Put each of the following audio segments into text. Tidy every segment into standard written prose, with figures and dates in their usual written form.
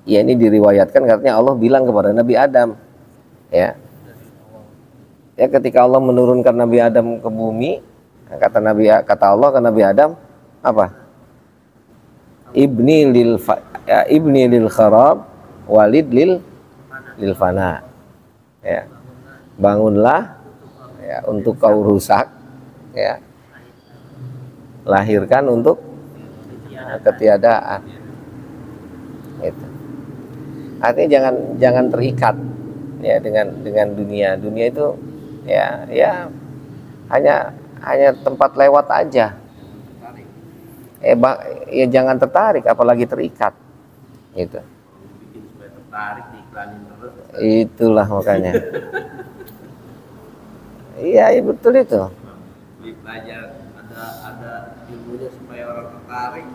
Ya ini diriwayatkan katanya Allah bilang kepada Nabi Adam, ya. Ya ketika Allah menurunkan Nabi Adam ke bumi, kata Allah ke Nabi Adam apa? Ibni lil kharab walid lil fana. Ya. Bangunlah ya untuk kau rusak, ya. Lahirkan untuk ketiadaan. Itu. Artinya jangan terikat ya dengan dunia. Dunia itu ya hanya tempat lewat aja. Ya jangan tertarik apalagi terikat. Gitu. Bikin supaya tertarik diiklanin terus. Itulah makanya. Iya, betul itu. Belajar ada ilmunya supaya orang tertarik.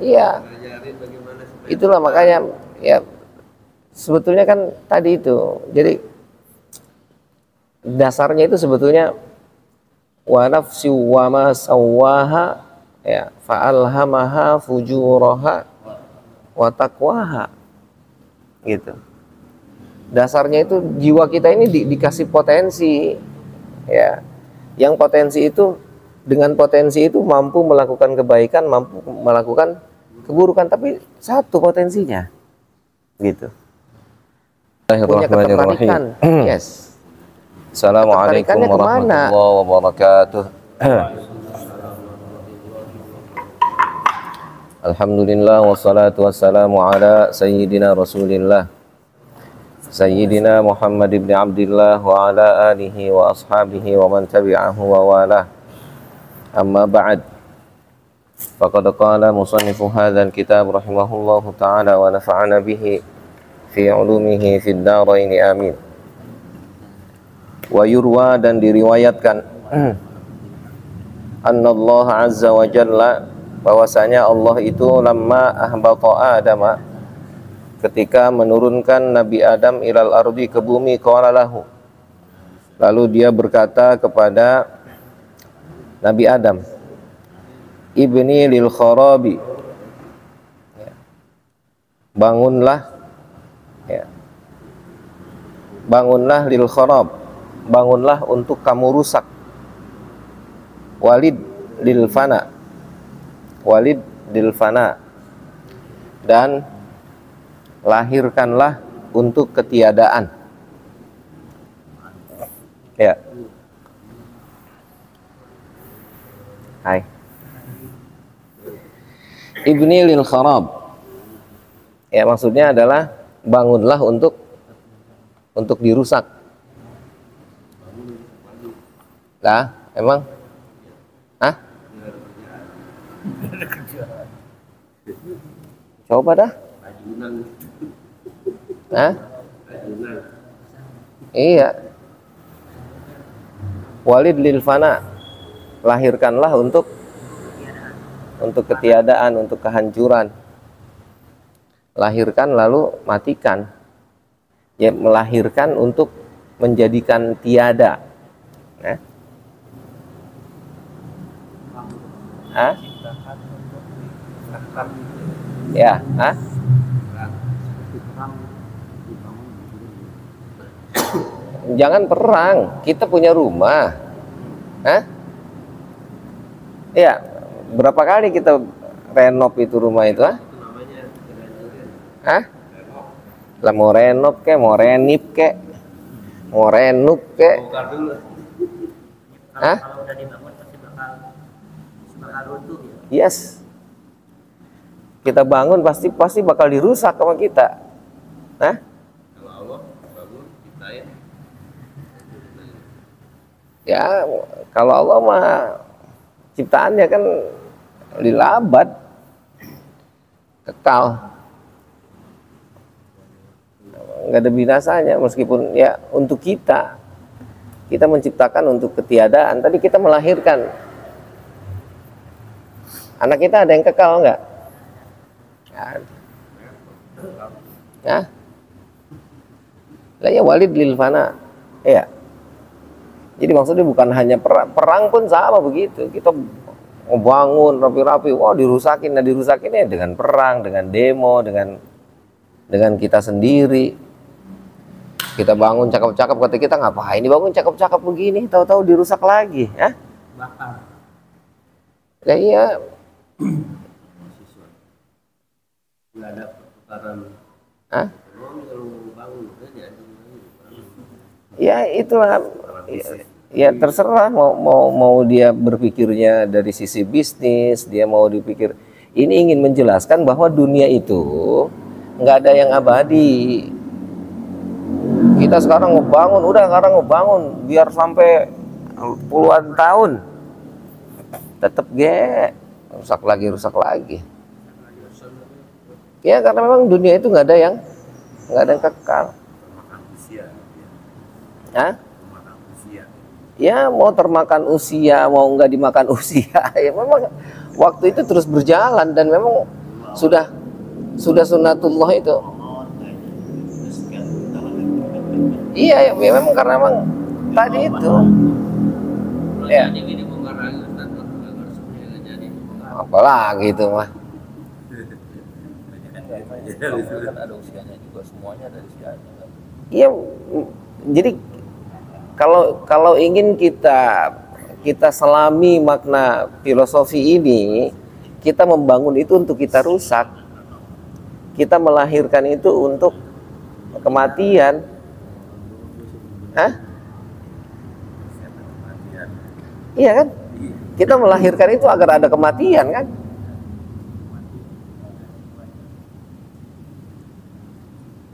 Iya. Ngajarin bagaimana supaya itulah tertarik. Makanya ya sebetulnya kan tadi itu. Jadi dasarnya itu sebetulnya wa nafsi wa ma sawwaha ya fa'alhamaha fujuraha wa taqwaha. Gitu. Dasarnya itu jiwa kita ini dikasih potensi, ya. Yang potensi itu dengan potensi itu mampu melakukan kebaikan, mampu melakukan keburukan, tapi satu potensinya, gitu. Punya ketertarikan, yes. Assalamualaikum warahmatullahi wabarakatuh. Alhamdulillah wassalatu wassalamu ala sayyidina Rasulillah Sayyidina Muhammad ibn Abdillah wa ala alihi wa ashabihi wa man tabi'ahu wa wala. Amma ba'd. Faqad qala musannifu hadzal kitab rahimahullahu ta'ala wa nafa'ana bihi fi ulumihi fid dharain amin. Wa yurwa, dan diriwayatkan anna Allah azza wa jalla, bahwasanya Allah itu lamma ahbata Adama, ketika menurunkan Nabi Adam ilal ardi, ke bumi, qala lahu, lalu dia berkata kepada Nabi Adam, ibni lil kharabi, bangunlah, ya, bangunlah lil kharab, bangunlah untuk kamu rusak, walid lil fana, walid lil fana, dan lahirkanlah untuk ketiadaan. Ya. Hai. Ibni lil kharab. Ya, maksudnya adalah bangunlah untuk dirusak. Lah, emang? Hah? Coba dah. Hah? Iya. Walid lil fana, lahirkanlah untuk ketiadaan, untuk kehancuran. Lahirkan lalu matikan. Ya, melahirkan untuk menjadikan tiada. Nah. Hah? Ya, hah? Jangan perang, kita punya rumah. Hah? Ya, berapa kali kita renov itu rumah itu, ah? Hah? Lah mau renov ke, mau renip ke, mau renup ke? Hah? Kalau udah dibangun pasti bakal runtuh ya. Yes. Kita bangun pasti bakal dirusak sama kita. Hah? Kalau Allah bangun kita Ya, kalau Allah mah ciptaannya kan dilabad, kekal, nggak ada binasanya. Meskipun ya untuk kita menciptakan untuk ketiadaan. Tadi kita melahirkan anak kita, ada yang kekal nggak? Ya, lah ya walid lil fana, ya. Jadi maksudnya bukan hanya perang pun sama begitu. Kita mau bangun rapi-rapi, wah dirusakin ya dengan perang, dengan demo, dengan dengan kita sendiri. Kita bangun cakep-cakep, kata kita ngapain dibangun cakep-cakep begini, tahu-tahu dirusak lagi, ya? Bakar. Ya iya, mahasiswa nggak ada pertukaran Hah? uang kalau bangun aja Ya itulah. Ya terserah mau dia berpikirnya dari sisi bisnis, dia mau dipikir. Ini ingin menjelaskan bahwa dunia itu nggak ada yang abadi. Kita sekarang ngebangun biar sampai puluhan tahun, tetap rusak lagi. Ya karena memang dunia itu nggak ada yang kekal. makan usia Hah? makan usia Ya mau termakan usia, mau nggak dimakan usia, ya memang waktu itu terus berjalan dan memang sudah sunnatullah itu. Iya ya memang karena memang tadi itu. Ya. jadi gini bongkar lagi Ustaz nggak harus nggak jadi bongkar Apalagi itu mah. Kan ada usianya juga, semuanya ada usianya kan? Iya, jadi kalau ingin kita selami makna filosofi ini, kita membangun itu untuk kita rusak, kita melahirkan itu untuk kematian. Hah? Iya kan? Kita melahirkan itu agar ada kematian kan?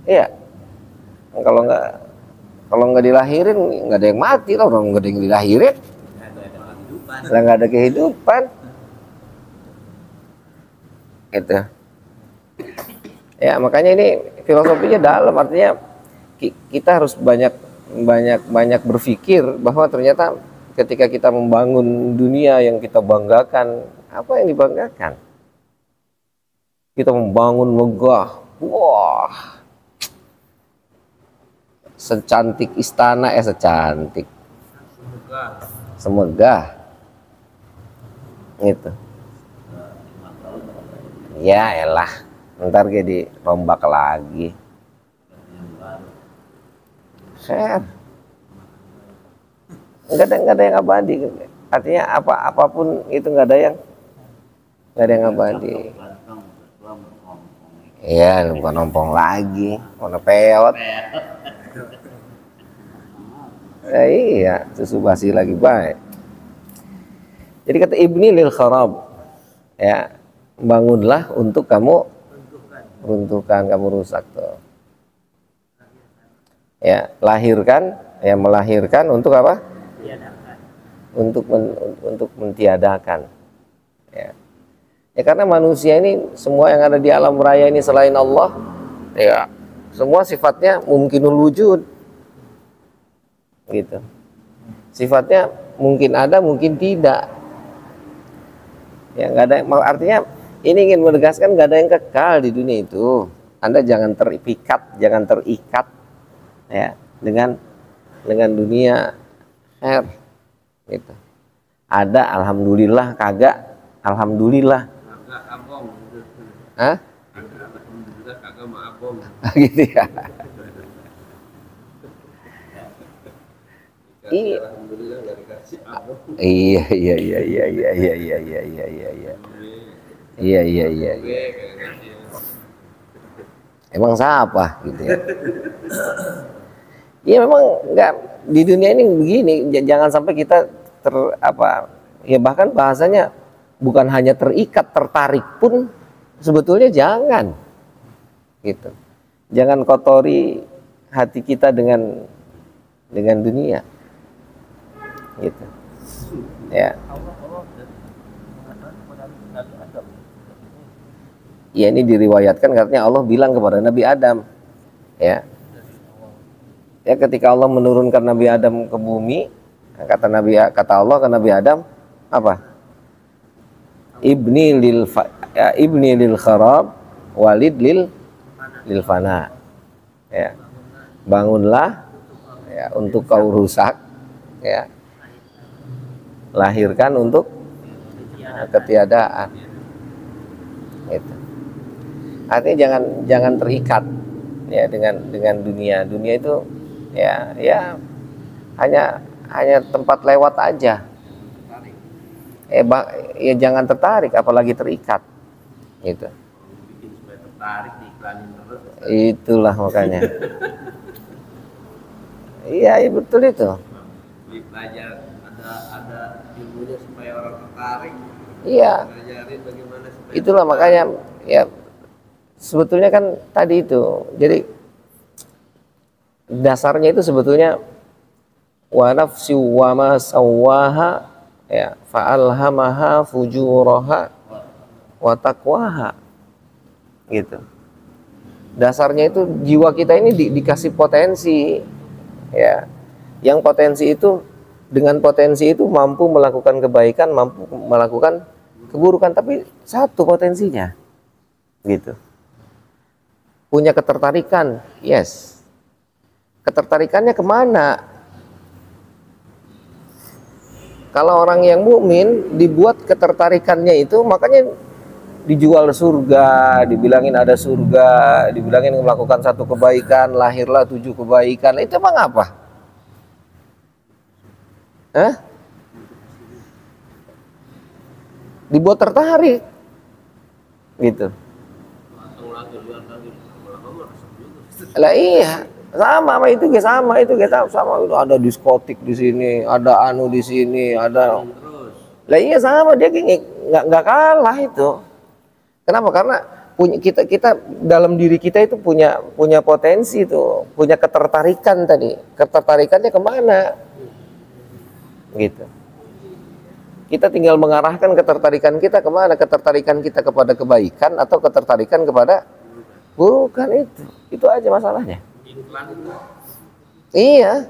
Iya. Kalau nggak dilahirin nggak ada yang mati lah, orang nggak ada yang dilahirin, lah nggak ada kehidupan. Gitu. Ya makanya ini filosofinya dalam, artinya kita harus banyak berpikir bahwa ternyata ketika kita membangun dunia yang kita banggakan, apa yang dibanggakan? Kita membangun megah, wah, secantik istana, secantik, semegah, gitu. Ya elah, ntar kayak dirombak lagi. Share. Nggak ada yang abadi. Artinya apapun itu nggak ada yang abadi. Iya, bukan ompong lagi, warna peot. Ya, iya, susu basi lagi baik. Jadi kata Ibni lil kharab, ya, bangunlah untuk kamu runtuhkan, kamu rusak tuh. Ya, melahirkan untuk apa? Untuk mentiadakan. Ya. Ya karena manusia ini semua yang ada di alam raya ini selain Allah, ya semua sifatnya mungkinul wujud, gitu. Sifatnya mungkin ada, mungkin tidak. Ya nggak ada. Artinya ini ingin menegaskan nggak ada yang kekal di dunia itu. Anda jangan terikat, ya dengan dunia gitu. Ada alhamdulillah, kagak alhamdulillah. kagak abong Hah? alhamdulillah kagak mah abong Gitu ya. Iya. alhamdulillah nggak dikasih abong Iya. gue Iya. kagak ngasih Emang siapa gitu ya. Iya memang nggak, di dunia ini begini, jangan sampai kita ya bahkan bahasanya bukan hanya terikat, tertarik pun sebetulnya jangan gitu. Jangan kotori hati kita dengan dunia gitu ya. Ya ini diriwayatkan katanya Allah bilang kepada Nabi Adam, ya ketika Allah menurunkan Nabi Adam ke bumi, kata Allah ke Nabi Adam apa? Ibni lil kharab walid lil fana. Ya. Bangunlah ya untuk kau rusak, ya. Lahirkan untuk ketiadaan. Gitu. Artinya jangan terikat ya dengan dunia. Dunia itu ya hanya tempat lewat aja. Tertarik. Ya jangan tertarik, apalagi terikat gitu. Bikin supaya tertarik diiklanin terus. Itulah makanya. Iya, betul itu. Belajar ada ilmunya supaya orang tertarik. Iya, Ngajarin bagaimana supaya itulah makanya ya sebetulnya kan tadi itu. Jadi dasarnya itu sebetulnya wa nafsi wa ma sawwaha ya fa'alhamaha fujuraha wa taqwaha gitu. Dasarnya itu jiwa kita ini dikasih potensi ya. Yang potensi itu, dengan potensi itu mampu melakukan kebaikan, mampu melakukan keburukan, tapi satu potensinya gitu. Punya ketertarikan, yes. Ketertarikannya kemana? Kalau orang yang mukmin dibuat ketertarikannya itu, makanya dijual surga, dibilangin ada surga, dibilangin melakukan satu kebaikan, lahirlah 7 kebaikan. Itu emang apa? Hah? Dibuat tertarik gitu. Lah iya, sama itu sama itu ada diskotik di sini, ada anu di sini, ada. terus. Lah iya sama, dia nggak kalah itu. Kenapa? Karena kita dalam diri kita itu punya potensi itu, punya ketertarikan tadi. Ketertarikannya kemana? Gitu. Kita tinggal mengarahkan ketertarikan kita kemana? Ketertarikan kita kepada kebaikan atau ketertarikan kepada bukan itu. Itu aja masalahnya. Iklan itu Iya,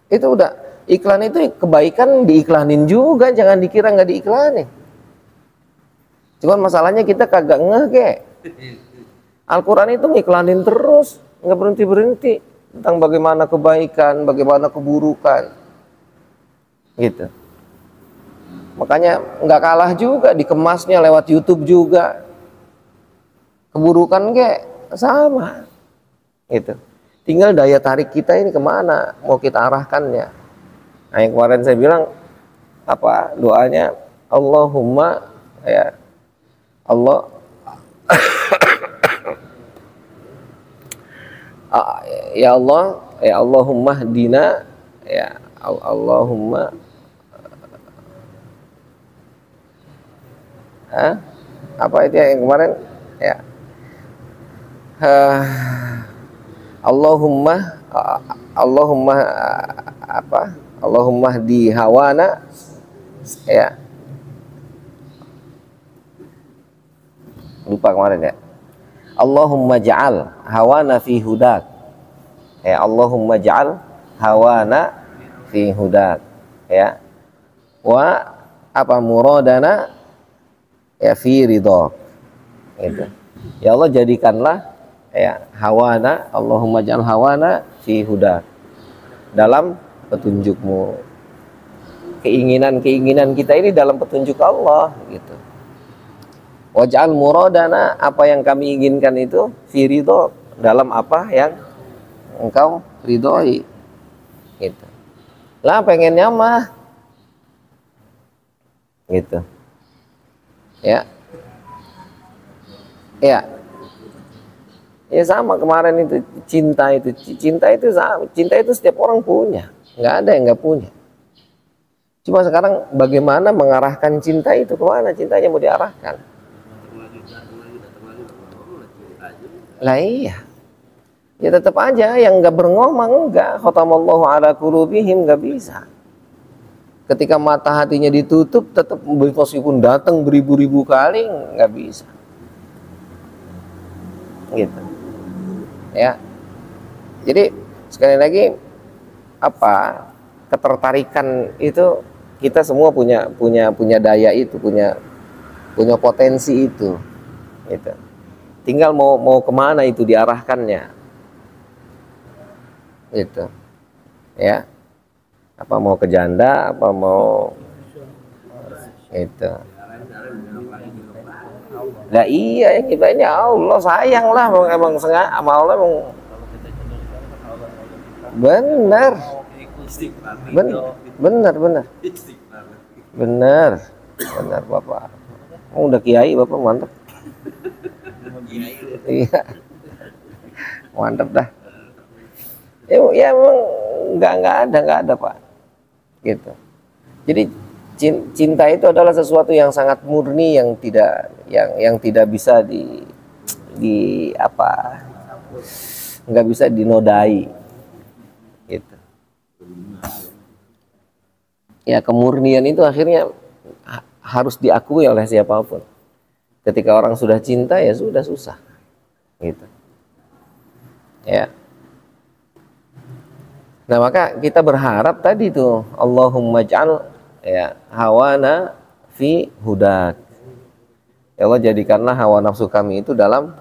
itu udah iklan itu kebaikan diiklanin juga, jangan dikira nggak diiklanin. Cuman masalahnya kita kagak ngeh ke. Al-Quran itu ngiklanin terus, nggak berhenti tentang bagaimana kebaikan, bagaimana keburukan, gitu. Makanya nggak kalah juga dikemasnya lewat YouTube juga. Keburukan ke sama, gitu. Tinggal daya tarik kita ini kemana, mau kita arahkannya. Nah yang kemarin saya bilang apa doanya, Allahumma ya Allah ya Allah ya Allahumma hdina ya Allahumma apa itu yang kemarin ya Allahumma apa Allahumma hdi hawana ya lupa kemarin ya. Allahumma ja'al hawana fi hudak. Ya Allahumma ja'al hawana fi hudak. Ya. Wa apa muradana ya fi ridha. Gitu. Ya Allah jadikanlah ya hawana, Allahumma ja'al hawana fi hudak. Dalam petunjukmu. Keinginan kita ini dalam petunjuk Allah gitu. Waj'al muradana, apa yang kami inginkan itu fi ridho, dalam apa yang engkau ridhoi gitu. Lah pengennya mah gitu. Ya. Ya sama kemarin itu cinta itu sama. Cinta itu setiap orang punya, nggak ada yang nggak punya. Cuma sekarang bagaimana mengarahkan cinta itu kemana? Cintanya mau diarahkan. Lah iya. Ya tetap aja yang enggak berengoh mah enggak. Khatamallahu ala qulubihim, enggak bisa. Ketika mata hatinya ditutup tetap meskipun datang beribu-ribu kali enggak bisa. Gitu. Ya. Jadi sekali lagi apa? Ketertarikan itu kita semua punya daya itu, punya potensi itu. Gitu. Tinggal mau kemana itu diarahkannya, gitu, ya. Apa mau ke janda, apa mau, itu. Lah iya yang kita ini Allah sayang lah, emang sengaja sama Allah emang Benar. Benar, benar. Benar. Benar Bapak. Oh, udah kiai Bapak, mantap. Iya. Mantap dah. Ya memang nggak ada Pak. Gitu. Jadi cinta itu adalah sesuatu yang sangat murni, yang tidak bisa di apa, nggak bisa dinodai gitu. Ya, kemurnian itu akhirnya harus diakui oleh siapapun. Ketika orang sudah cinta, ya sudah susah gitu ya. Nah, maka kita berharap tadi tuh, Allahumma ja'al ya hawana fi hudak. Ya Allah, jadikanlah hawa nafsu kami itu dalam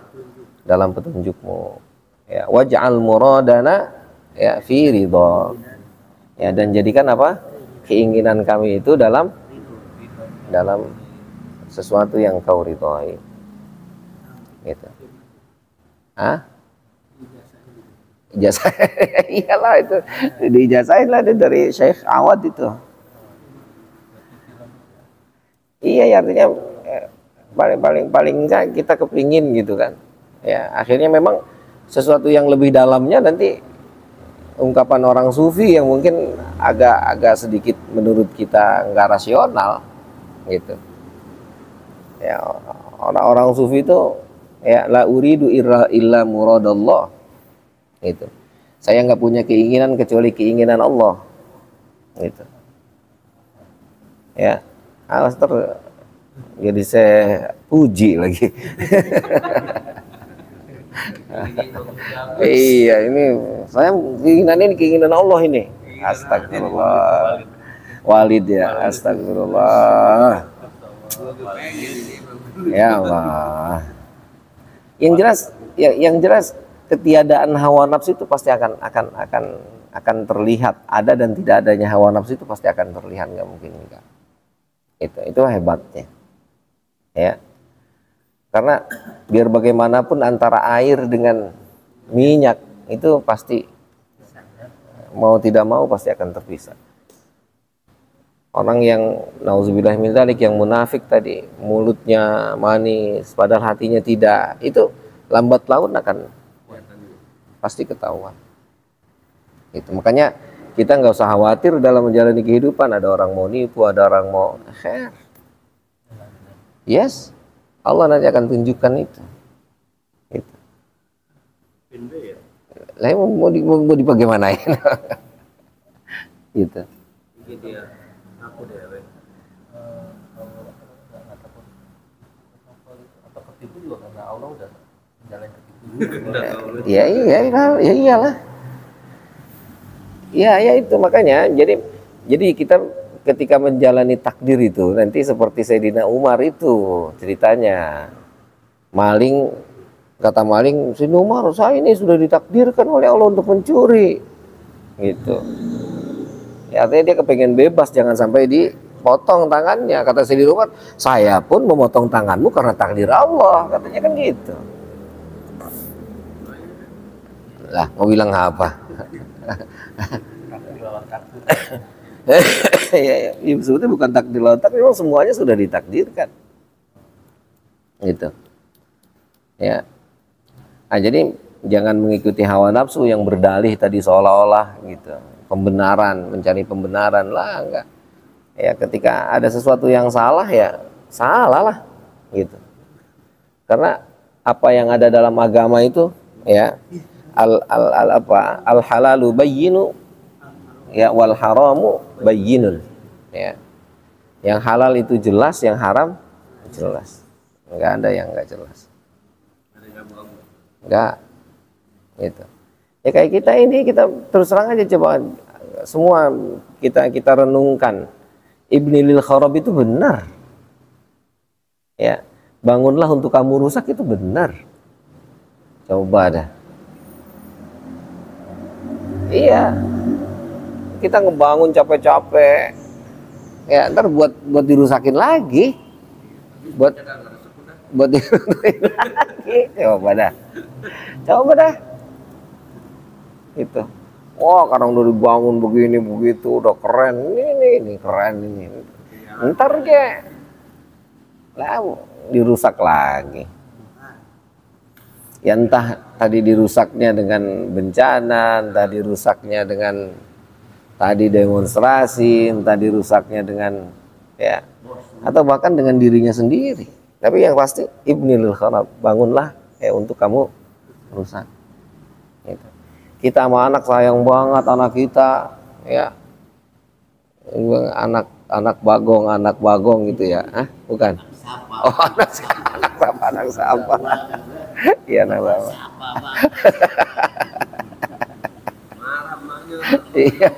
petunjukmu. Ya, waj'al muradana ya fi ridha. Ya, dan jadikan apa? Keinginan kami itu dalam sesuatu yang kau ridhoi. Gitu. Hah? Ijazah. Iyalah itu. Diijazahin lah dari Syekh Awad itu. Iya, ya, artinya paling enggak kita kepingin gitu kan. Ya, akhirnya memang sesuatu yang lebih dalamnya nanti ungkapan orang sufi yang mungkin agak sedikit menurut kita enggak rasional gitu. Ya, orang sufi itu ya la uridu illa muradallah. Gitu. Saya nggak punya keinginan kecuali keinginan Allah. Gitu. Ya, Alaster jadi saya puji lagi. Iya, ini saya keinginan Allah ini. Astagfirullah. Walid ya, astagfirullah. Ya Allah. Yang jelas ketiadaan hawa nafsu itu pasti akan terlihat. Ada dan tidak adanya hawa nafsu itu pasti akan terlihat, nggak mungkin enggak. Itu hebatnya. Ya. Karena biar bagaimanapun antara air dengan minyak itu pasti mau tidak mau pasti akan terpisah. Orang yang nauzubillah min dzalik, yang munafik tadi, mulutnya manis padahal hatinya tidak, itu lambat laun akan pasti ketahuan. Itu makanya kita nggak usah khawatir dalam menjalani kehidupan. Ada orang mau nipu, ada orang mau khair. Yes, Allah nanti akan tunjukkan itu. Itu. Lah mau dibagaimanain? Gitu. Ya iyalah. Ya itu makanya. Jadi kita ketika menjalani takdir itu nanti seperti Sayyidina Umar itu ceritanya. Kata maling, Sayyidina Umar, saya ini sudah ditakdirkan oleh Allah untuk mencuri. Gitu. Ya, artinya dia kepengen bebas, jangan sampai dipotong tangannya. Kata Sayyidina Umar, saya pun memotong tanganmu karena takdir Allah. Katanya kan gitu. Lah, mau bilang apa? Ya, sebetulnya bukan takdir lawan takdir, memang semuanya sudah ditakdirkan. Gitu. Ya. Nah, jadi jangan mengikuti hawa nafsu yang berdalih tadi seolah-olah gitu. Pembenaran, mencari pembenaran lah, enggak. Ya, ketika ada sesuatu yang salah ya salah lah gitu. Karena apa yang ada dalam agama itu ya al halalu bayyinu ya wal haramu bayyinun ya. Yang halal itu jelas, yang haram jelas. Enggak ada yang enggak jelas. Enggak. Gitu. Ya kayak kita ini, kita terus terang aja coba semua kita renungkan. Ibni lil Kharab itu benar. Ya, bangunlah untuk kamu rusak itu benar. Coba dah. Iya. Kita ngebangun capek-capek. Ya, ntar buat dirusakin lagi. Buat dirusakin lagi. Coba dah. Itu. Wah, karena udah dibangun begini begitu, udah keren. Ini keren ini. Ntar lah dirusak lagi. Ya entah tadi dirusaknya dengan bencana, entah dirusaknya dengan tadi demonstrasi, entah dirusaknya dengan ya atau bahkan dengan dirinya sendiri. Tapi yang pasti ibnil kharab, bangunlah ya untuk kamu rusak. Gitu. Kita sama anak sayang banget anak kita ya. Anak bagong gitu ya. Hah? Bukan. Oh, anak siapa? Iya, anak siapa? Marah maknya. Iya.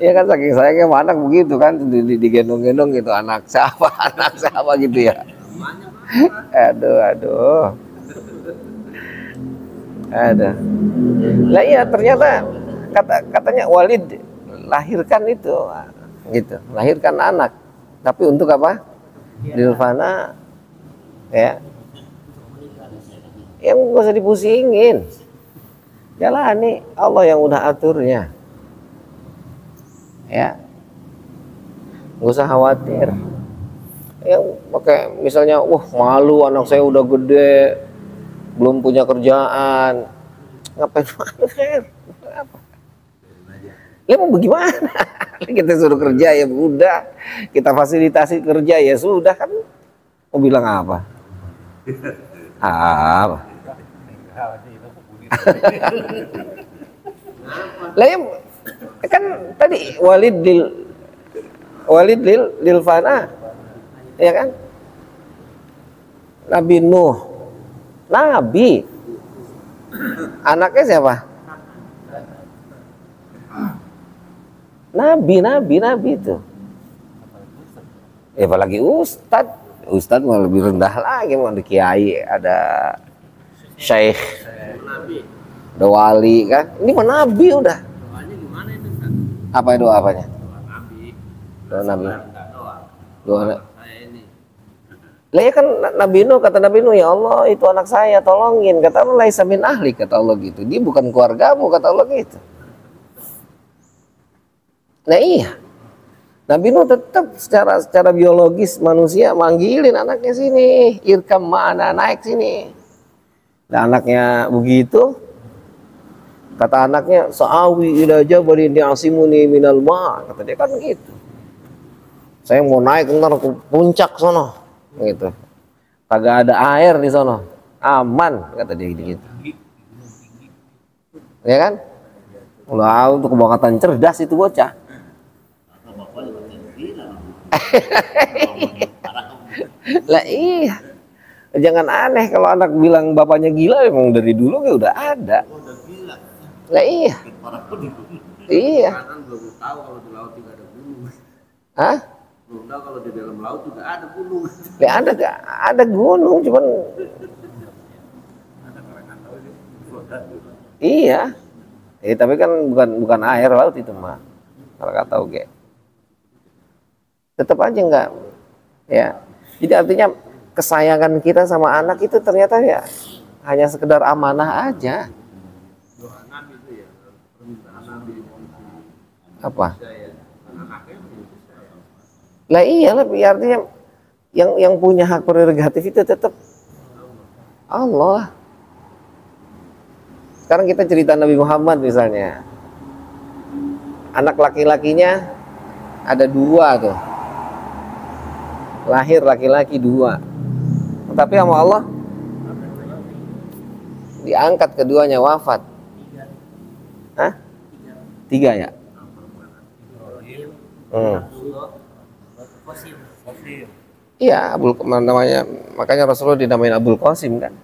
Iya kan saking sayangnya sama anak begitu kan digendong-gendong gitu anak siapa gitu ya. Aduh. Lah iya ternyata katanya Walid lahirkan itu gitu, lahirkan anak. Tapi untuk apa? Dilfana ya. Yang nggak usah dipusingin. Jalani Allah yang udah aturnya. Ya. Nggak usah khawatir. Yang pakai misalnya malu anak saya udah gede belum punya kerjaan, ngapain malu Khair? Ya mau bagaimana? Kita suruh kerja ya udah, kita fasilitasi kerja ya sudah kan. Mau bilang apa? Apa? Lah ya kan tadi Walid lil fana, ya kan? Nabi Nuh, Nabi, anaknya siapa? Nabi itu. Ya apalagi Ustadz mau lebih rendah lagi, mau ada kiai, ada syekh, ada wali kan. Ini mah Nabi udah. Doanya gimana itu Ustaz? Apa doa apanya? Nabi. Doa Nabi. Doa. Doa. Saya ini. Lah ya kan Nabi Nuh, kata Nabi Nuh, ya Allah itu anak saya tolongin. Kata Allah laisa min ahli, kata Allah gitu. Dia bukan keluargamu, kata Allah gitu. Nah iya, Nabi Nuh tetap secara biologis manusia manggilin anaknya sini, irkam mana, naik sini. Nah anaknya begitu, kata anaknya sa'awi ila jabalin ya'simuni minal ma', kata dia kan gitu. Saya mau naik ntar ke puncak sono, gitu. Kagak ada air di sono, aman, kata dia gitu. Ya kan? Lah untuk kebangkatan cerdas itu bocah. Lah iya, jangan aneh kalau anak bilang bapaknya gila, emang dari dulu ya udah ada. Lah iya, iya. Kan belum tahu kalau di laut juga ada gunung. Hah? Belum tahu kalau di dalam laut juga ada gunung. Ya ada gunung, cuman iya. Tapi kan bukan air laut itu mah. Kalau kata Oge. Tetap aja enggak ya. Jadi artinya kesayangan kita sama anak itu ternyata ya hanya sekedar amanah aja. Doa Nabi itu ya, permintaan Nabi. Apa? Saya anaknya Lah iyalah artinya yang punya hak prerogatif itu tetap Allah. Sekarang kita cerita Nabi Muhammad misalnya. Anak laki-lakinya ada 2 tuh. Lahir laki-laki 2. Tapi sama Allah diangkat keduanya wafat. Hah? 3 ya? Iya, namanya, makanya Rasulullah dinamain Abul Qasim kan.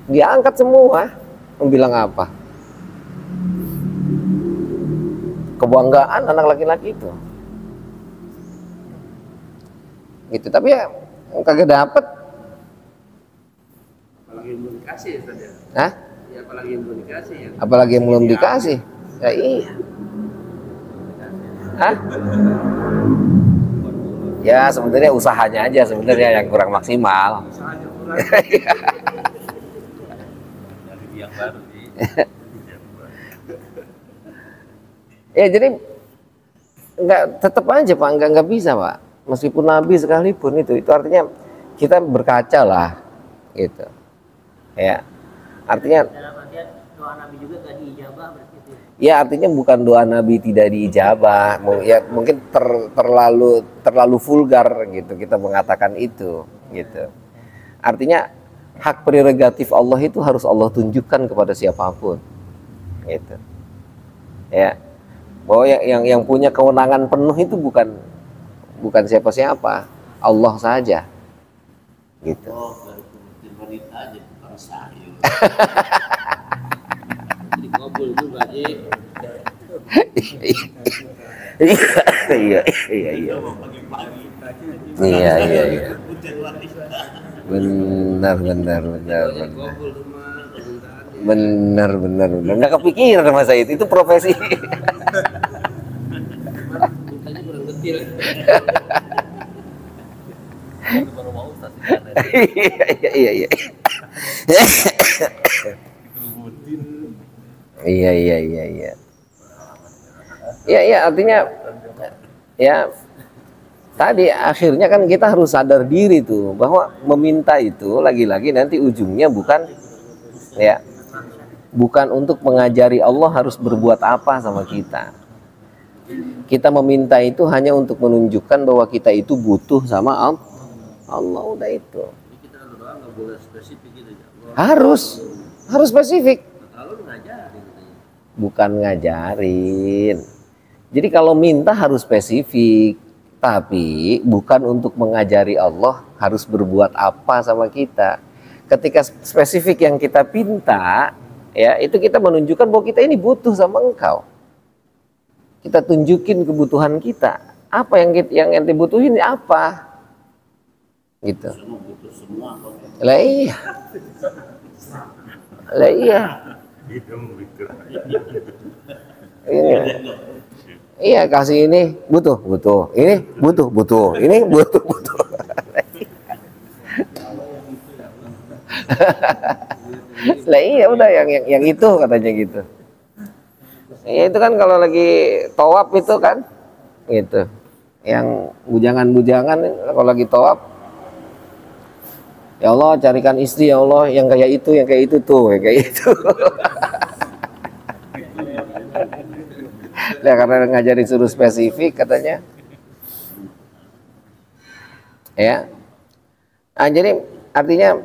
Diangkat semua. Membilang apa? Kebanggaan anak laki-laki itu. Gitu, tapi ya kagak dapet. apalagi yang belum dikasih ya Ustaz ya. Hah? Ya apalagi yang belum dikasih ya. Apalagi yang belum dikasih. Ya iya. Hah? Ya sebenarnya usahanya aja sebenarnya yang kurang maksimal. Misalnya kurang. Dari yang baru sih. Ya jadi tetap aja Pak, nggak bisa Pak. Meskipun Nabi sekalipun itu artinya kita berkaca lah, gitu. Ya, artinya. Dalam artian doa Nabi juga gak diijabah berarti itu. Ya artinya bukan doa Nabi tidak diijabah, ya mungkin terlalu vulgar gitu kita mengatakan itu, gitu. Artinya hak prerogatif Allah itu harus Allah tunjukkan kepada siapapun, gitu. Ya, bahwa yang punya kewenangan penuh itu bukan siapa-siapa, Allah saja, gitu. Oh, baru kemudian wanita aja bukan saya. Jadi kabul juga sih. Iya. Benar. Nggak kepikiran sama saya itu profesi. Mukanya kurang detil. Baru mau Ustaz. Iya. Iya. Ya artinya ya tadi akhirnya kan kita harus sadar diri tuh bahwa meminta itu lagi-lagi nanti ujungnya bukan untuk mengajari Allah harus berbuat apa sama kita. Kita meminta itu hanya untuk menunjukkan bahwa kita itu butuh sama Allah, udah itu. Kita doa nggak boleh spesifik gitu ya. Harus spesifik. Kalau ngajarin katanya. Bukan ngajarin. Jadi kalau minta harus spesifik, tapi bukan untuk mengajari Allah harus berbuat apa sama kita. Ketika spesifik yang kita pinta, ya itu kita menunjukkan bahwa kita ini butuh sama engkau. Kita tunjukin kebutuhan kita. Apa yang ente butuhin apa? Gitu. Semua butuh semua kok. Lah iya. Iya kasih ini butuh, ini butuh, ini butuh. Lah iya udah yang itu katanya gitu. Ya itu kan kalau lagi tawaf itu kan, gitu. Yang bujangan kalau lagi tawaf, ya Allah carikan istri ya Allah yang kayak itu tuh, yang kayak itu. Nah, karena ngajarin suruh spesifik katanya. Ya. Nah, jadi artinya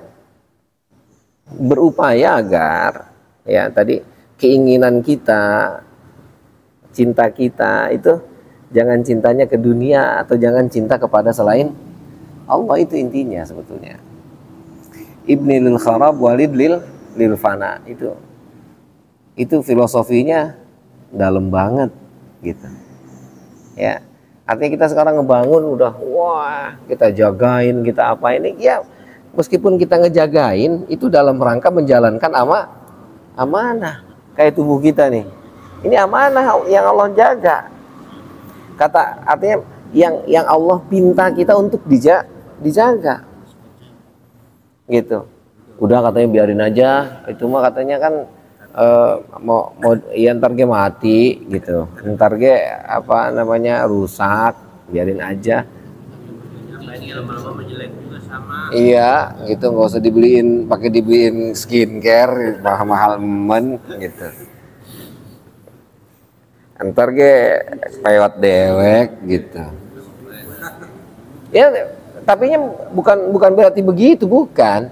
berupaya agar ya tadi keinginan kita, cinta kita itu jangan cintanya ke dunia atau jangan cinta kepada selain Allah, itu intinya sebetulnya. Ibni lil kharab walid lil fana, itu filosofinya dalam banget gitu. Ya, artinya kita sekarang ngebangun udah wah, kita jagain, kita apa ini ya, meskipun kita ngejagain itu dalam rangka menjalankan amanah. Kayak tubuh kita nih. Ini amanah yang Allah jaga. Artinya yang Allah pinta kita untuk dijaga. Gitu. Udah katanya biarin aja, itu mah katanya kan mau ya ntar ge mati gitu, ntar ge apa namanya rusak, biarin aja. Ini lama-lama menjelek juga sama. Iya gitu, nggak usah pakai dibeliin skincare mahal-mahal gitu. Ntar ge lewat dewek gitu. Ya tapinya bukan berarti begitu, bukan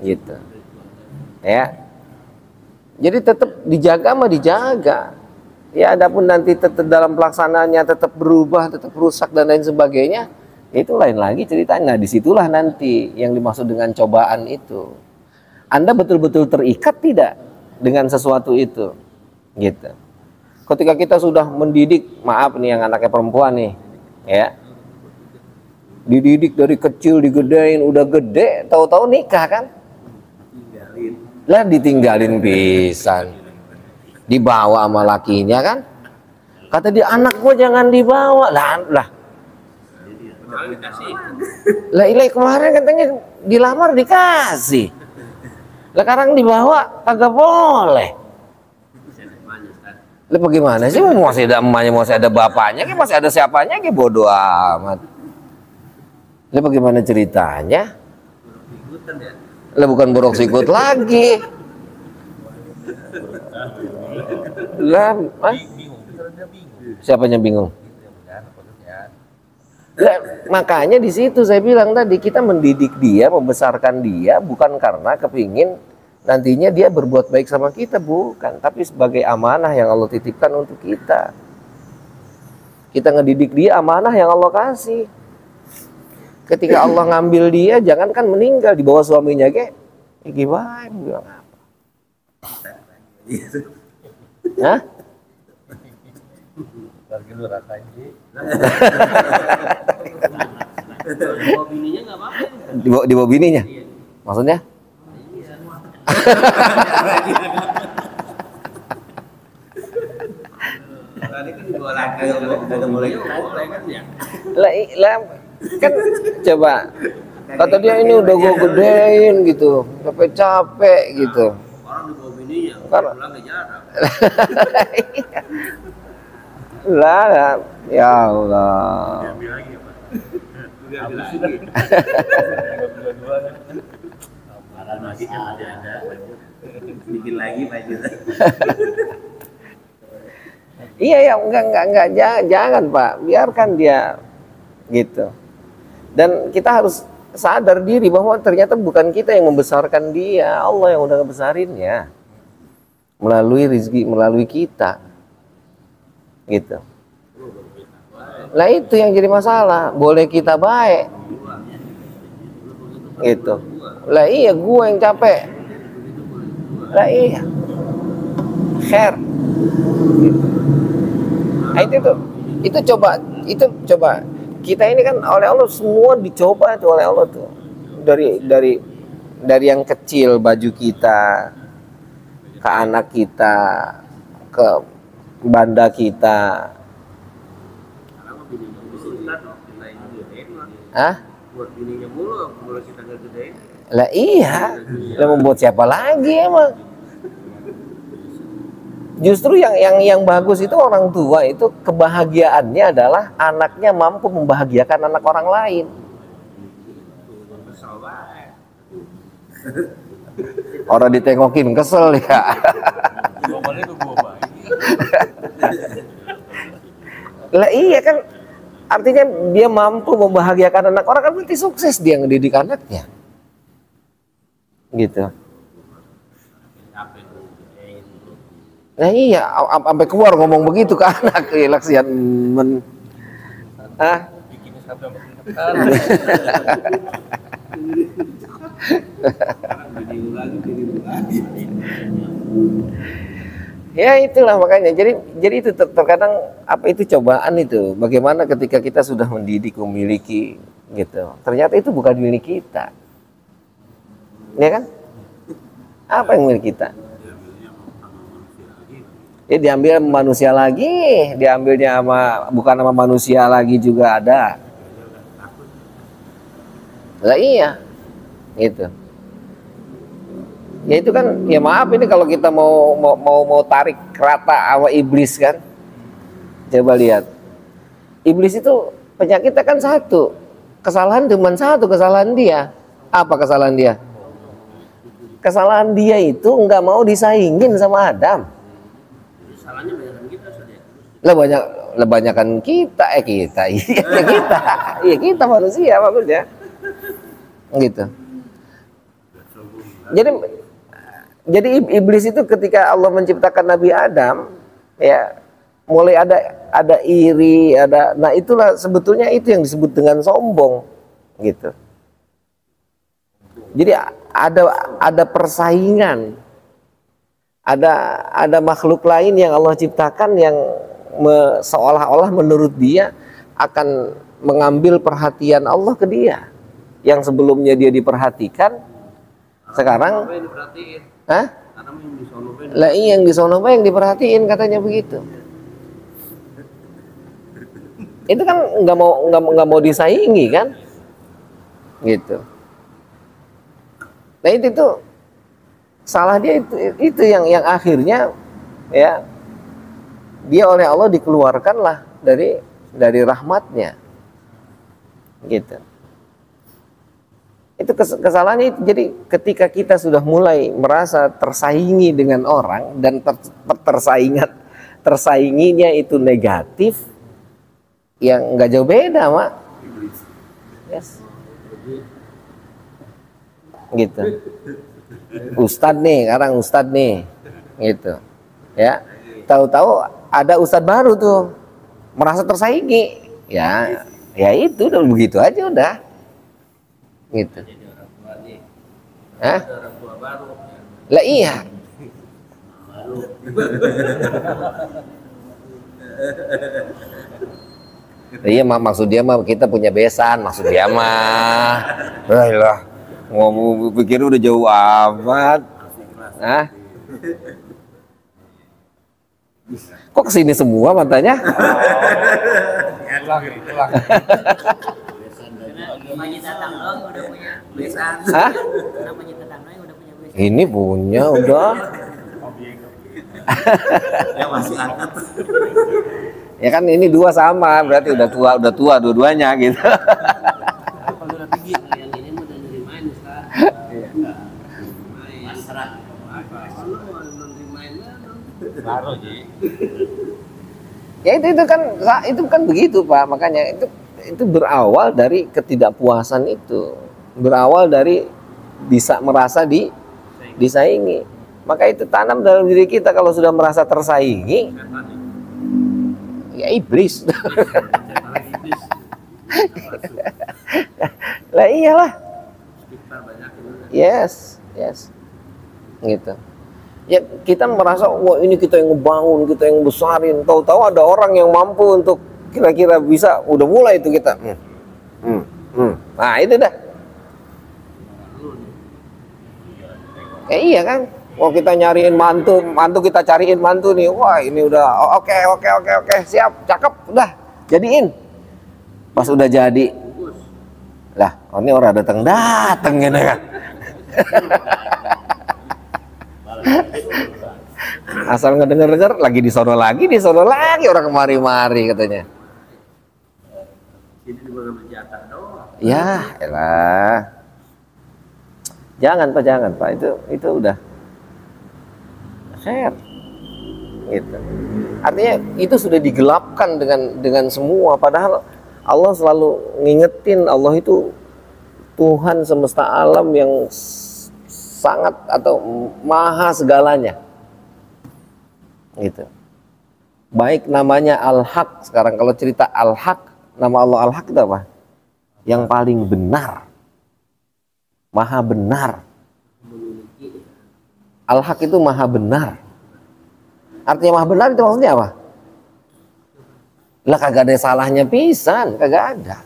gitu ya. Jadi tetap dijaga mah dijaga. Ya adapun nanti tetap dalam pelaksanaannya tetap berubah, tetap rusak dan lain sebagainya, itu lain lagi ceritanya. Nah, disitulah nanti yang dimaksud dengan cobaan itu. Anda betul-betul terikat tidak dengan sesuatu itu, gitu. Ketika kita sudah mendidik, maaf nih yang anaknya perempuan nih, ya, dididik dari kecil, digedein, udah gede, tahu-tahu nikah kan? Lah ditinggalin pisan, dibawa sama lakinya kan, kata dia anak gua jangan dibawa lah Malah dikasih. Lah ilai kemarin katanya dilamar dikasih. Lah sekarang dibawa kagak boleh. Lah bagaimana sih, masih ada emaknya, masih ada bapaknya, masih ada siapanya, bodoh amat. Lah bagaimana ceritanya? Lah bukan borok sikut lagi. Lah, siapanya bingung? Lah, makanya di situ saya bilang tadi, kita mendidik dia, membesarkan dia bukan karena kepingin nantinya dia berbuat baik sama kita, bukan, tapi sebagai amanah yang Allah titipkan untuk kita. Kita ngedidik dia amanah yang Allah kasih. Ketika Allah ngambil dia, jangankan meninggal di bawah suaminya, gimana? Bilang apa? Hah? Bawa bininya nggak apa-apa. Di bawah bininya? Maksudnya? Tadi kan dibawa laki, udah mulai kan ya. Lah, kan coba kata dia ini udah gue gedein gitu, capek-capek gitu. Orang dibawa bininya, Karena- pulang ke jarak. Lah, ya Allah. Masih ada. Bikin lagi Pak Juta. Iya ya, enggak, jangan Pak, biarkan dia gitu. Dan kita harus sadar diri bahwa ternyata bukan kita yang membesarkan dia, Allah yang udah ngebesarinnya melalui rizki, melalui kita, gitu. Lah itu yang jadi masalah, boleh kita baik, gitu. Lah iya, gua yang capek. Lah iya, khair. Gitu. Nah, itu coba kita ini kan oleh Allah semua dicoba tuh oleh Allah tuh, dari yang kecil baju kita, ke anak kita, ke banda kita. Hah? Buat bininya mulu, mulai kita nggak gedein. Lah iya, lah membuat siapa lagi emang? Justru yang bagus itu orang tua itu kebahagiaannya adalah anaknya mampu membahagiakan anak orang lain. Kesel banget. Orang ditengokin kesel ya. Jawabannya ke gua baik. Lah iya kan, artinya dia mampu membahagiakan anak orang, kan berarti sukses dia ngedidik anaknya. Gitu. Nah iya, sampai keluar ngomong begitu ke anak, laksian men. Ah. Ya itulah makanya. Jadi itu terkadang apa itu cobaan itu. Bagaimana ketika kita sudah mendidik, memiliki gitu. Ternyata itu bukan milik kita. Ya kan? Apa yang milik kita? Ya diambil sama manusia lagi, diambilnya bukan sama manusia lagi juga ada. Lah iya, gitu. Ya itu kan, ya maaf ini kalau kita mau tarik rata sama iblis kan, coba lihat, iblis itu penyakitnya kan satu, kesalahan cuma satu, kesalahan dia. Apa kesalahan dia? Kesalahan dia itu nggak mau disaingin sama Adam. Salahnya banyak kita saja. Lah banyakan kita, kita manusia maksudnya, gitu. Jadi iblis itu ketika Allah menciptakan Nabi Adam, ya mulai ada iri, nah itulah sebetulnya itu yang disebut dengan sombong, gitu. Jadi ada persaingan. Ada makhluk lain yang Allah ciptakan yang seolah-olah menurut dia akan mengambil perhatian Allah ke dia, yang sebelumnya dia diperhatikan sekarang Apa yang diperhatiin? Hah? Karena yang disonoben. Lah iya, yang disono yang diperhatiin katanya begitu. Itu kan nggak mau disaingi kan, gitu. Nah itu tuh salah dia, itu yang akhirnya ya dia oleh Allah dikeluarkanlah dari rahmatnya, gitu. Itu kesalahannya itu. Jadi ketika kita sudah mulai merasa tersaingi dengan orang dan tersainginya itu negatif, yang nggak jauh beda, Mak. Yes. Gitu. Ustadz nih, gitu. Ya. Tahu-tahu ada ustadz baru tuh merasa tersaingi. Ya itu udah begitu aja udah. Gitu. Jadi orang tua nih. Hah? Ada orang tua baru. Lah iya. Iya, maksud dia mah kita punya besan, maksud dia mah. Lah, ngomong pikir udah jauh amat. Hah? Kok kesini semua matanya? Namanya datang dong udah punya besan. Hah? Namanya datang dong udah punya besan. Ini punya udah. Ya masih angkat. Ya kan ini dua sama, berarti udah tua dua-duanya gitu. Kalau udah tinggi, yang ini udah nerimain Ustaz. Pasrah. Kalau mau nerimain baru Ji. Ya itu kan begitu, Pak. Makanya itu berawal dari ketidakpuasan itu. Berawal dari bisa merasa disaingi. Maka itu tanam dalam diri kita, kalau sudah merasa tersaingi, ya iblis. Lah iyalah. Yes. Gitu. Ya kita merasa wah ini kita yang ngebangun, kita yang besarin. Tahu-tahu ada orang yang mampu untuk kira-kira bisa, udah mulai itu kita. Nah itu dah. Iya kan. Wah kita nyariin mantu kita cariin mantu nih. Wah ini udah oke, siap, cakep, udah jadiin. Pas udah jadi, lah ini orang datang gitu kan. Asal ngedenger lagi di sono lagi orang kemari-mari katanya. Jadi bukan berjatah doang. Ya elah. Jangan Pak, itu udah khair, gitu. Artinya itu sudah digelapkan dengan semua. Padahal Allah selalu ngingetin, Allah itu Tuhan semesta alam yang sangat atau maha segalanya, gitu. Baik namanya Al-Haq. Sekarang kalau cerita Al-Haq, nama Allah Al-Haq itu apa? Yang paling benar, maha benar. Al-Haq itu maha benar. Artinya maha benar itu maksudnya apa? Lah kagak ada salahnya pisan, kagak ada.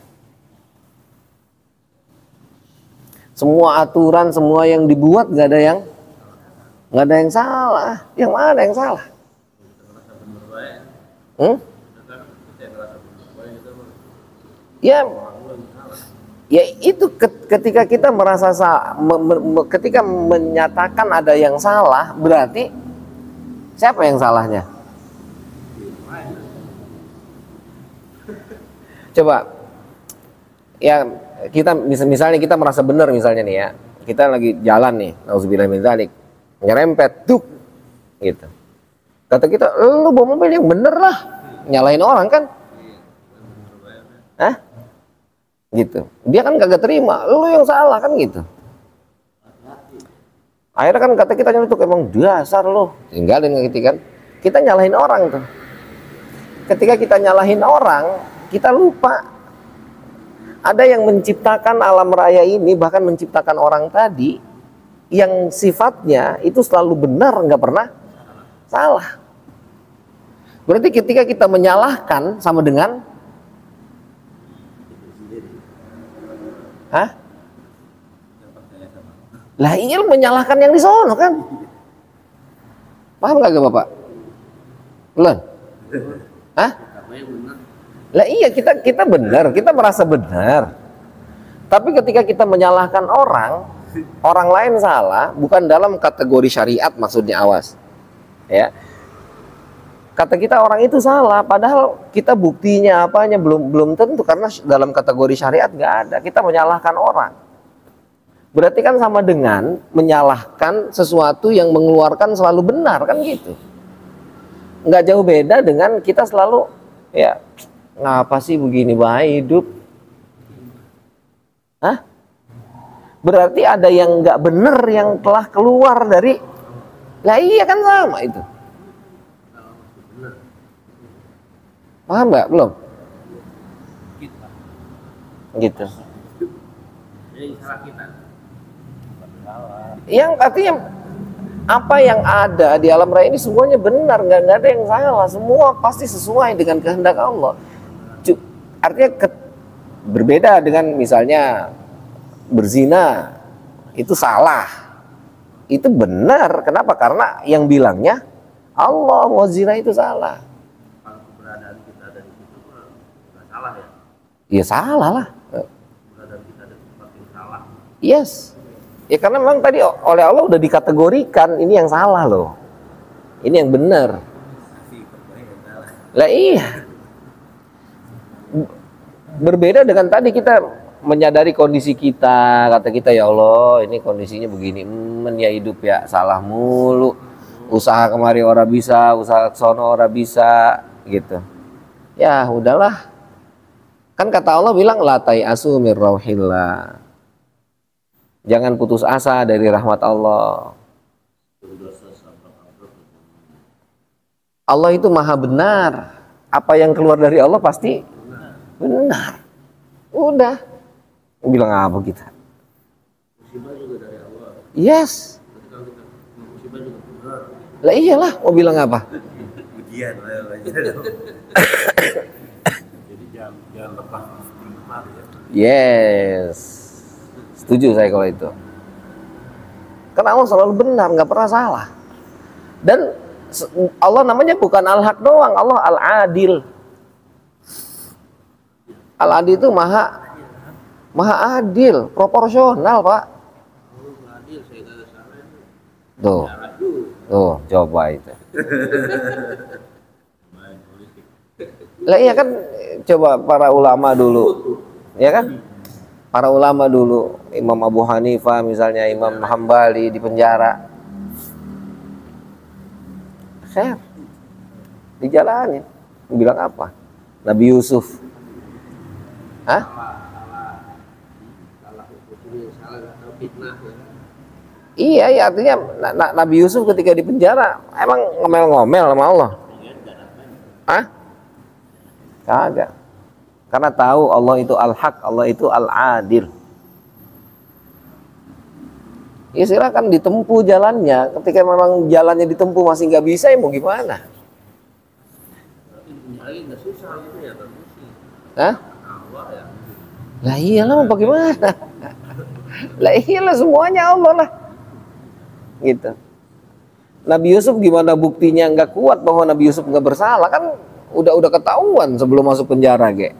Semua aturan, semua yang dibuat nggak ada yang salah. Yang mana yang salah? Ya itu ketika kita merasa ketika menyatakan ada yang salah, berarti siapa yang salahnya? Coba ya, kita misalnya kita merasa benar, misalnya nih ya, kita lagi jalan nih, nauzubillah min dzalik, nyerempet tuh gitu. Kata kita, lu bawa mobil yang bener lah, nyalahin orang kan? Hah? Gitu. Dia kan kagak terima, lu yang salah kan gitu. Akhirnya kan kata kita nyeletuk, emang dasar lu, tinggalin gitu kan. Kita nyalahin orang tuh. Ketika kita nyalahin orang, kita lupa ada yang menciptakan alam raya ini, bahkan menciptakan orang tadi yang sifatnya itu selalu benar, nggak pernah salah. Berarti ketika kita menyalahkan sama dengan hah? Lah iya, menyalahkan yang di sono kan? Paham gak Bapak? Belum? Hah? Lah iya, kita benar, kita merasa benar. Tapi ketika kita menyalahkan orang lain salah, bukan dalam kategori syariat maksudnya, awas. Ya. Kata kita orang itu salah, padahal kita buktinya apanya belum tentu, karena dalam kategori syariat nggak ada. Kita menyalahkan orang. Berarti kan sama dengan menyalahkan sesuatu yang mengeluarkan selalu benar, kan gitu. Nggak jauh beda dengan kita selalu, ya ngapa sih begini baik hidup? Hah? Berarti ada yang nggak benar yang telah keluar dari, lah iya kan sama itu. Paham nggak? Belum? Gitu. Jadi salah kita. Yang artinya apa yang ada di alam raya ini semuanya benar, nggak ada yang salah, semua pasti sesuai dengan kehendak Allah. Artinya berbeda dengan misalnya berzina, itu salah, itu benar. Kenapa? Karena yang bilangnya Allah, mau zina itu salah. Kalau keberadaan kita ada di situ nggak salah ya. Ya salah lah. Keberadaan kita ada di tempat yang salah. Yes. Ya karena memang tadi oleh Allah udah dikategorikan ini yang salah loh. Ini yang benar. Lah iya. Berbeda dengan tadi kita menyadari kondisi kita, kata kita ya Allah ini kondisinya begini, ya hidup ya salah mulu. Usaha kemari ora bisa, usaha sono ora bisa, gitu. Ya udahlah. Kan kata Allah bilang la tai'asu mir rauhillah. Jangan putus asa dari rahmat Allah. Allah itu maha benar. Apa yang keluar dari Allah pasti benar. Udah. Bilang apa kita? Musibah juga dari Allah. Yes. Tapi kalau kita musibah juga benar. Lah iyalah, mau bilang apa? Ujian lah. Jadi jangan lepas istighfar ya. Yes. Setuju saya kalau itu. Karena Allah selalu benar, nggak pernah salah. Dan Allah namanya bukan Al-Haq doang, Allah Al-Adil. Al-Adil itu maha adil, proporsional, Pak. Adil, saya kagak salah. Tuh, coba itu. Lah iya kan, coba para ulama dulu, ya kan? Para ulama dulu, Imam Abu Hanifah misalnya, Imam Hambali di penjara. Khair. Dijalanin. Bilang apa? Nabi Yusuf. Hah? Salah hukumnya, salah nggak tahu fitnah ya. Iya, ya artinya Nabi Yusuf ketika di penjara emang ngomel-ngomel sama Allah. Hah? Kagak. Karena tahu Allah itu Al-Haq, Allah itu Al-Adil. Ya silakan ditempuh jalannya. Ketika memang jalannya ditempuh masih nggak bisa, ya mau gimana? Lagi nggak susah gitu ya, Hah? Allah ya. Lah iyalah, mau bagaimana? Lah iyalah, semuanya Allah lah. Gitu. Nabi Yusuf gimana buktinya nggak kuat bahwa Nabi Yusuf nggak bersalah? Kan udah ketahuan sebelum masuk penjara, ge.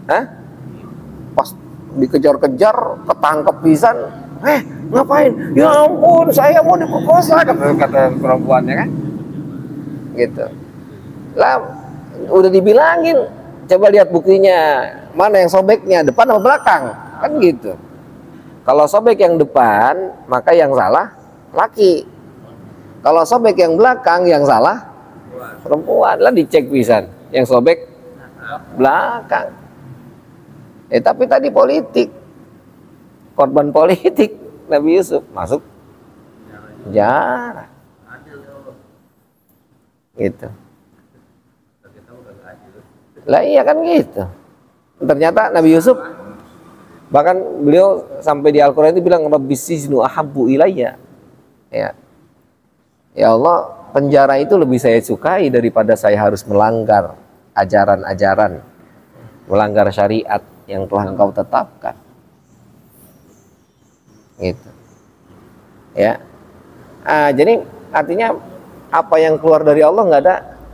Hah? Pas dikejar-kejar, ketangkep pisan. Ngapain? Ya ampun, saya mau diperkosa, kata perempuannya kan. Gitu. Lah, udah dibilangin, coba lihat buktinya. Mana yang sobeknya, depan atau belakang? Kan gitu. Kalau sobek yang depan, maka yang salah laki. Kalau sobek yang belakang, yang salah perempuan. Lah dicek pisan, yang sobek belakang. Tapi tadi politik, korban politik Nabi Yusuf masuk penjara. Gitu. Lah iya kan gitu. Ternyata Nabi Yusuf, bahkan beliau sampai di Al-Quran itu bilang Rabbis sijnu ahabbu ilayya. Ya. Ya Allah, penjara itu lebih saya sukai daripada saya harus melanggar ajaran-ajaran, melanggar syariat yang telah Engkau tetapkan. Gitu. Ya. Jadi artinya apa yang keluar dari Allah nggak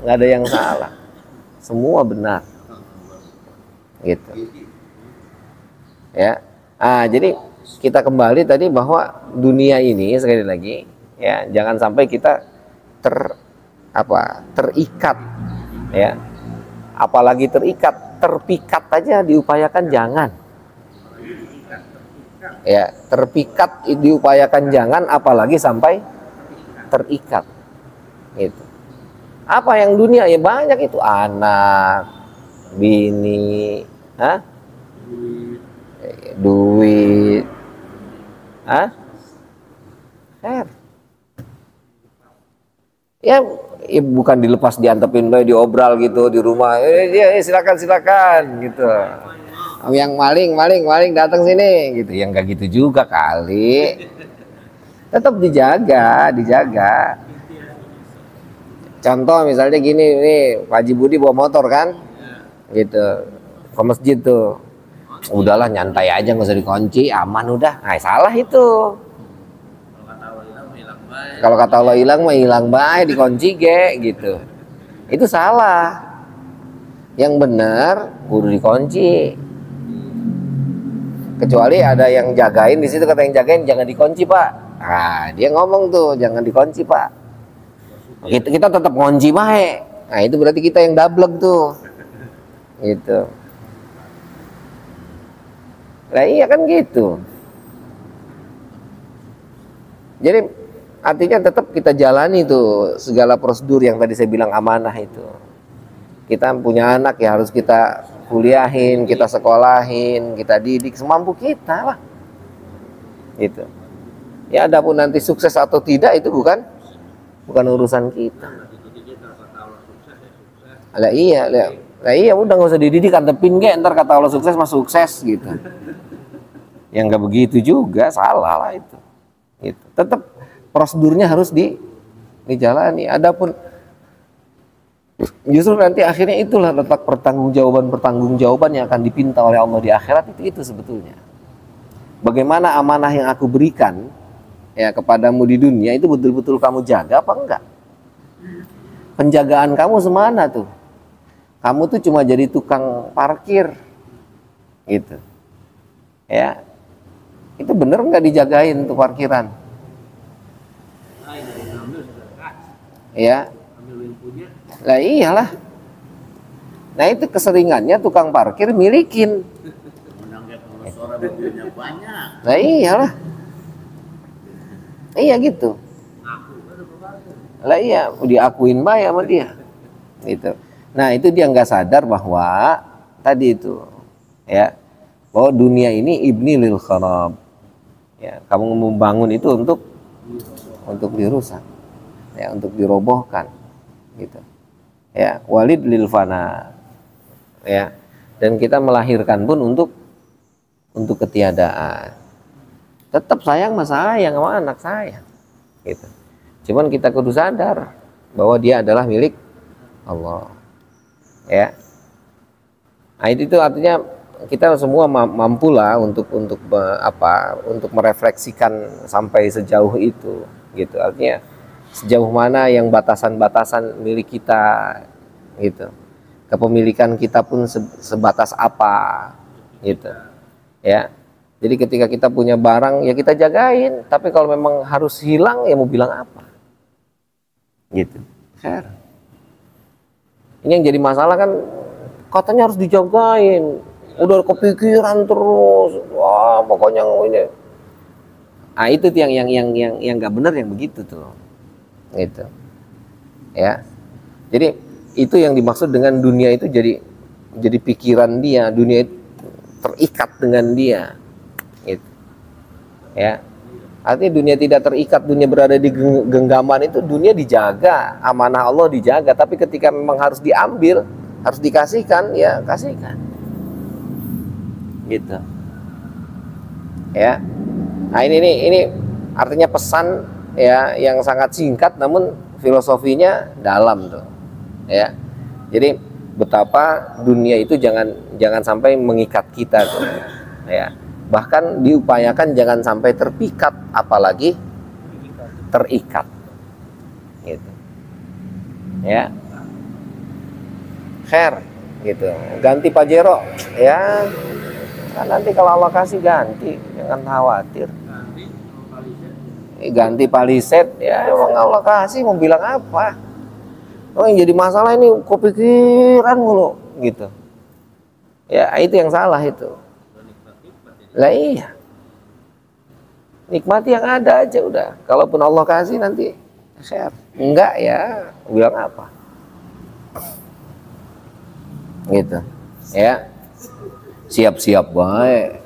ada yang salah. semua benar. Gitu. Ya. Jadi kita kembali tadi bahwa dunia ini sekali lagi ya, jangan sampai kita terikat ya. Apalagi terikat, terpikat aja diupayakan jangan. Ya, terpikat diupayakan jangan, apalagi sampai terikat. Gitu. Apa yang dunia ya banyak itu, anak, bini, duit, ya, bukan dilepas diantepin bae diobral gitu di rumah. Silakan gitu. Yang maling datang sini gitu. Yang enggak gitu juga kali. Tetap dijaga. Contoh misalnya gini, nih Pak Haji Budi bawa motor kan, gitu, ke masjid tuh, udahlah nyantai aja nggak usah dikunci, aman udah. Nah, salah itu. Kalau kata Allah hilang mah hilang bae, dikunci gitu. Itu salah. Yang benar kudu dikunci. Kecuali ada yang jagain di situ, kata yang jagain jangan dikunci Pak. Nah, dia ngomong tuh jangan dikunci Pak. Kita tetap ngunci bae. Nah, itu berarti kita yang dablek tuh. Gitu. Lah iya kan gitu. Jadi artinya tetap kita jalani tuh segala prosedur yang tadi saya bilang amanah itu. Kita punya anak ya harus kita kuliahin, kita sekolahin, kita didik semampu kita lah. Gitu. Ya adapun nanti sukses atau tidak itu bukan urusan kita. Lah iya udah nggak usah dididik, antepin ge, ntar kata Allah sukses mas sukses gitu. Yang nggak begitu juga, salah lah itu. Gitu. Tetap prosedurnya harus dijalani. Adapun justru nanti akhirnya itulah letak pertanggungjawaban yang akan dipinta oleh Allah di akhirat itu sebetulnya. Bagaimana amanah yang aku berikan ya kepadamu di dunia itu betul-betul kamu jaga apa enggak? Penjagaan kamu semana tuh? Kamu tuh cuma jadi tukang parkir gitu. Ya. Itu bener enggak dijagain tuh parkiran? Ya. Lah iyalah. Nah itu keseringannya tukang parkir milikin. Nah iyalah. Iya gitu. Lah iya diakuin bae sama dia. Gitu. Nah itu dia nggak sadar bahwa tadi itu ya bahwa dunia ini ibni lil kharab. Ya, kamu membangun itu untuk dirusak. Ya, untuk dirobohkan. Gitu. Ya, walid lil fana. Ya. Dan kita melahirkan pun untuk ketiadaan. Tetap sayang sama anak sayang. Gitu. Cuman kita kudu sadar bahwa dia adalah milik Allah. Ya. Nah, itu artinya kita semua mampulah untuk merefleksikan sampai sejauh itu gitu. Artinya sejauh mana yang batasan-batasan milik kita gitu. Kepemilikan kita pun sebatas apa gitu. Ya. Jadi ketika kita punya barang ya kita jagain, tapi kalau memang harus hilang ya mau bilang apa? Gitu. Fair. Ini yang jadi masalah kan katanya harus dijagain. Udah kepikiran terus. Wah, pokoknya ini. Ah itu tuh yang enggak benar yang begitu tuh. Gitu. Ya. Jadi itu yang dimaksud dengan dunia itu jadi pikiran dia, dunia terikat dengan dia. Gitu. Ya. Artinya dunia tidak terikat, dunia berada di genggaman itu dunia dijaga, amanah Allah dijaga, tapi ketika memang harus diambil, harus dikasihkan, ya kasihkan. Gitu. Ya. Nah, ini artinya pesan ya yang sangat singkat namun filosofinya dalam tuh. Ya. Jadi betapa dunia itu jangan sampai mengikat kita tuh. Ya. Bahkan diupayakan jangan sampai terpikat, apalagi terikat. Gitu. Ya. khair gitu. Ganti Pajero ya, kan nanti kalau Allah kasih ganti, jangan khawatir. Ganti Palisade ya, emang Allah kasih mau bilang apa. Oh, yang jadi masalah ini kepikiran mulu gitu ya, itu yang salah itu. Lah iya, nikmati yang ada aja udah. Kalaupun Allah kasih nanti share, enggak ya bilang apa gitu ya. Siap-siap baik.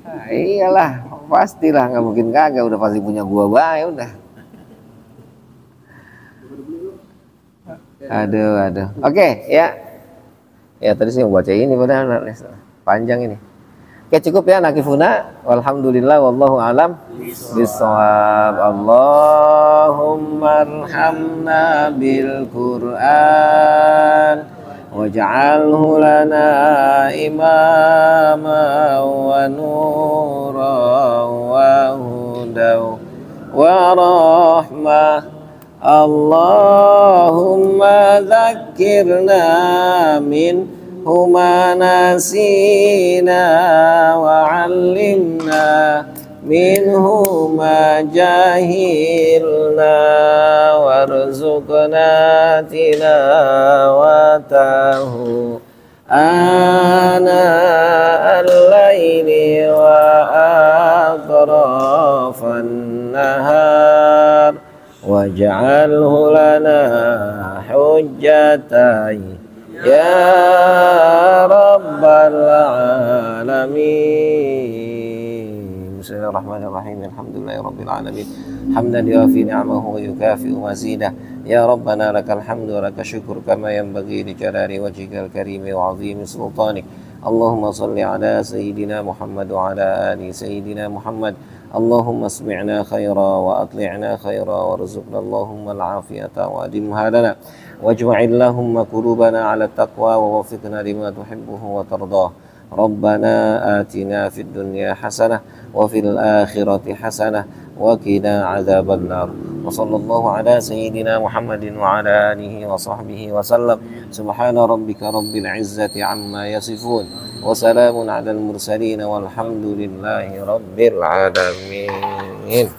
Nah, iyalah pastilah, nggak mungkin kagak, udah pasti punya gua baik udah. Aduh. Oke, ya. Ya tadi sih mau baca ini padahal panjang ini. Oke, cukup ya nakifuna. Walhamdulillah wallahu alam bissawab. Allahumma arhamna bil Qur'an waj'alhu lana imama wa nuran wa hudaw wa rahmah. Allahumma dzakkirna min huma nasina wa 'allimna minhu ma jahilna warzuqna tilawatahu ana al-laili wa atrafan nahar waj'alhu lana hujjatan ya rabbal alamin. Bismillahirrahmanirrahim. Alhamdulillahirabbil alamin. Hamdan yuafi ni'amahu wa yukafi'u mazidah. Ya rabbana lakal hamdu wa lakal syukur kama yanbaghi li jalali wajhikal karimi wa 'azimi sultanik. Allahumma salli ala sayyidina Muhammad wa ala ali sayyidina Muhammad. Allahumma smi'na khaira wa atli'na khaira warzuqna Allahumma al-afiyata wa adimha lana wajma'il lahumma qulubana ala taqwa wa wafiqna lima tuhibbuhu wa tardah. Rabbana atina fid dunya hasanah wa fil akhirati hasanah wa qina adzaban nar. Wa sallallahu ala sayyidina Muhammadin wa ala alihi wa sahbihi wa sallam. Subhana rabbika rabbil izzati amma yasifun wa salamun ala al mursalin walhamdulillahi rabbil alamin.